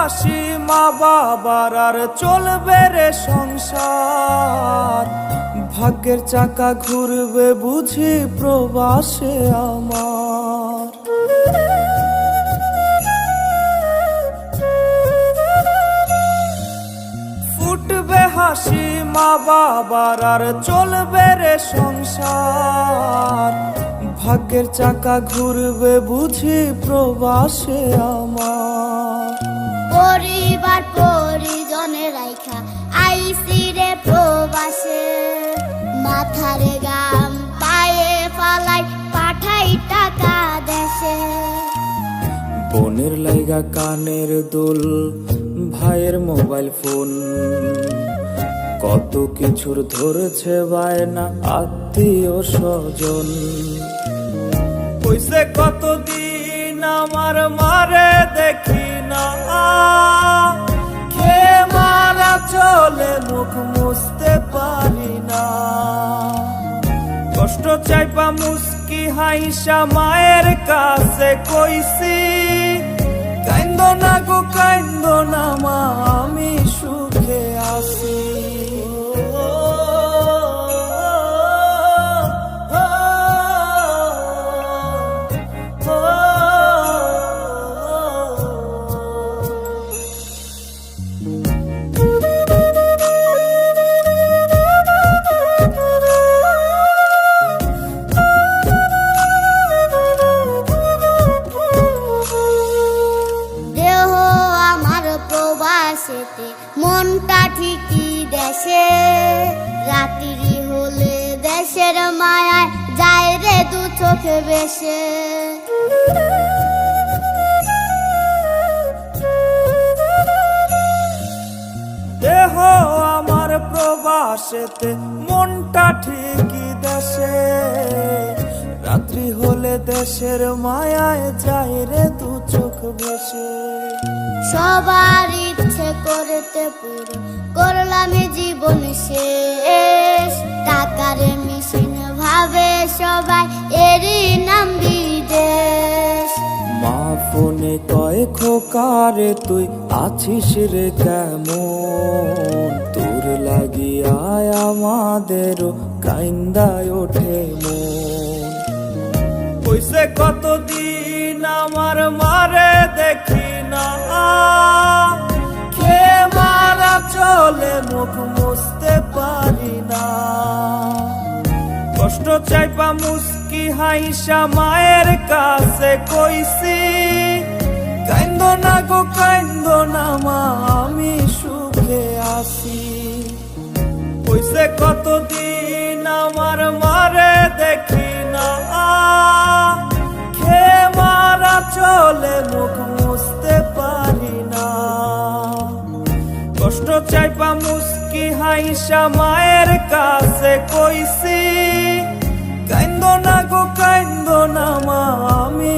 হাসি মা বাবার আর চলবে রে সংসার। ভাগ্যের চাকা ঘুরবে বুঝি প্রবাসে আমার। ফুটবে হাসি মা বাবার আর চলবে রে সংসার। ভাগ্যের চাকা ঘুরবে বুঝি প্রবাসে আমার। পরিবার পরিজনের রাইখা আইসি রে প্রবাসে, মাথারে গাম পায়ে ফালাই পাঠাই টাকা দেশে। বোনের লাইগা কানের দুল, ভাইয়ের মোবাইল ফোন, কত কিছুর ধরেছে বায়না আত্মীয় স্বজন। কইছে কতদিন আমার মারে দেখি না, খেয়ে মারা চলে মুখ মুছতে পারি না। কষ্ট চাইপা মুস্কি হাইসা মায়ের কাছে কইছি, কাইন্দ না গো কাইন্দ না মা, আমি সুখে আছি। মনটা ঠিকই দেশে, রাত্রি হলে দেশের মায়ায় যায় রে দু চোখে বেশে। দেহ আমার প্রবাসেতে, মনটা ঠিকই দেশে, রাত্রি হলে দেশের মায়ায় যায় রে দু চোখ বেশে। সবার ইচ্ছে করতে পুরো করলাম জীবন শেষ, টাকারে মেশিন ভাবে সবাই এরই নাম বিদেশ। মা ফোনে কয় খোকারে তুই আছিস রে কেমন, তোর লাগিয়ায় আমাদেরও কাইন্দায় ওঠে মন। কইছে কতদিন আমার মারে দেখি না, খেয়ে মারা চলে মুখ মুছতে পারি না। কষ্ট চাইপা মুস্কি হাইসা মায়ের কাছে কইছি, কাইন্দ না গো কাইন্দ না মা, আমি সুখে আছি। কইছে কতদিন আমার মারে দেখি না, খেয়ে মারা চলে মুখ মুছতে পারি না। কষ্ট চাইপা মুস্কি হাইসা মায়ের কাছে কইছি, কাইন্দ না গো কাইন্দ না মা, আমি